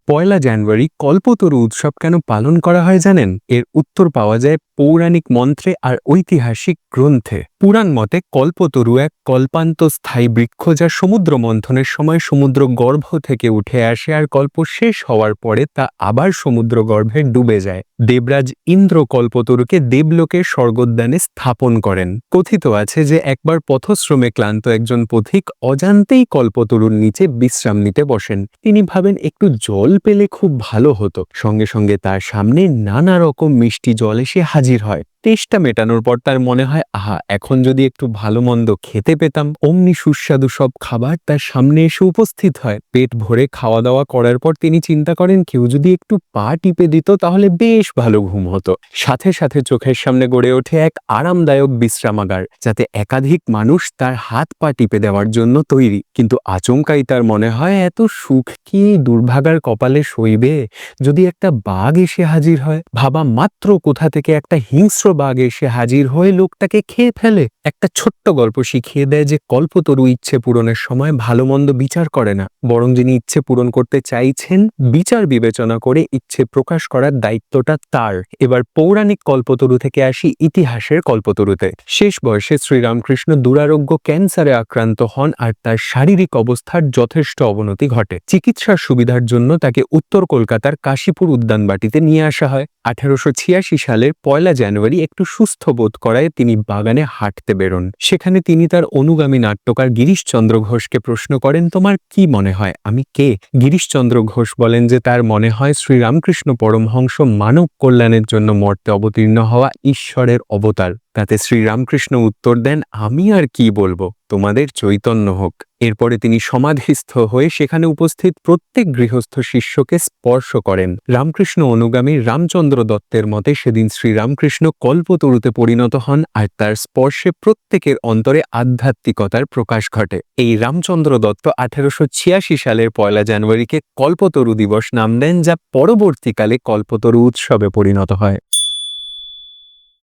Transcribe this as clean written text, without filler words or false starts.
পয়লা জানুয়ারি কল্পতরু উৎসব কেন পালন করা হয় জানেন? এর উত্তর পাওয়া যায় পৌরাণিক মন্ত্রে আর ঐতিহাসিক গ্রন্থে। পুরাণ মতে কল্পতরু এক কল্পান্ত স্থায়ী বৃক্ষ, যা সমুদ্র মন্থনের সময় সমুদ্র গর্ভ থেকে উঠে আসে আর কল্প শেষ হওয়ার পরে তা আবার সমুদ্র গর্ভে ডুবে যায়। দেবরাজ ইন্দ্র কল্পতরুকে দেবলোকের স্বর্গোদ্যানে স্থাপন করেন। কথিত আছে যে একবার পথশ্রমে ক্লান্ত একজন পথিক অজান্তেই কল্পতরুর নিচে বিশ্রাম নিতে বসেন। তিনি ভাবেন একটু জল পেলে খুব ভালো হতো। সঙ্গে সঙ্গে তার সামনে নানা রকম মিষ্টি জল এসে হাজির হয়। তেষ্টা মেটানোর পর তার মনে হয়, আহা, এখন যদি একটু ভালো মন্দ খেতে পেতাম। অমনি সুস্বাদু সব খাবার তার সামনে এসে উপস্থিত হয়। পেট ভরে খাওয়া দাওয়া করার পর তিনি চিন্তা করেন, কেউ যদি একটু পা টিপে দিত তাহলে বেশ ভালো ঘুম হতো। সাথে সাথে চোখের সামনে গড়ে ওঠে এক আরামদায়ক বিশ্রামাগার, যাতে একাধিক মানুষ তার হাত পা টিপে দেওয়ার জন্য তৈরি। কিন্তু আচমকাই তার মনে হয়, এত সুখ কি দুর্ভাগার কপালে সইবে? যদি একটা বাঘ এসে হাজির হয়। ভাবা মাত্র কোথা থেকে একটা হিংস্র বাঘ এসে হাজির হয়ে লোকটাকে খেয়ে ফেলে। একটা ছোট্ট গল্প শিখিয়ে দেয় যে কল্পতরু ইচ্ছে পূরণের সময় ভালো মন্দ বিচার করে না, বরং যিনি ইচ্ছে পূরণ করতে চাইছেন বিচার বিবেচনা করে ইচ্ছে প্রকাশ করার দায়িত্বটা তার। এবার পৌরাণিক কল্পতরু থেকে আসি ইতিহাসের কল্পতরুতে। শেষ বয়সে শ্রীরামকৃষ্ণ দুরারোগ্য ক্যান্সারে আক্রান্ত হন আর তার শারীরিক অবস্থার যথেষ্ট অবনতি ঘটে। চিকিৎসার সুবিধার জন্য তাকে উত্তর কলকাতার কাশীপুর উদ্যানবাটিতে নিয়ে আসা হয়। 1886 সালের পয়লা জানুয়ারি একটু সুস্থ বোধ করায় তিনি বাগানে হাঁটতে বেরোন। সেখানে তিনি তার অনুগামী নাট্যকার গিরিশচন্দ্র ঘোষকে প্রশ্ন করেন, তোমার কি মনে হয় আমি কে? গিরিশচন্দ্র ঘোষ বলেন যে তার মনে হয় শ্রীরামকৃষ্ণ পরমহংস মানব কল্যাণের জন্য মর্তে অবতীর্ণ হওয়া ঈশ্বরের অবতার। তাতে শ্রীরামকৃষ্ণ উত্তর দেন, আমি আর কি বলবো, তোমাদের চৈতন্য হোক। এরপরে তিনি সমাধিস্থ হয়ে সেখানে উপস্থিত প্রত্যেক গৃহস্থ শিষ্যকে স্পর্শ করেন। রামকৃষ্ণ অনুগামী রামচন্দ্র দত্তের মতে সেদিন শ্রীরামকৃষ্ণ কল্পতরুতে পরিণত হন আর তার স্পর্শে প্রত্যেকের অন্তরে আধ্যাত্মিকতার প্রকাশ ঘটে। এই রামচন্দ্র দত্ত 1886 সালের পয়লা জানুয়ারিকে কল্পতরু দিবস নাম দেন, যা পরবর্তীকালে কল্পতরু উৎসবে পরিণত হয়।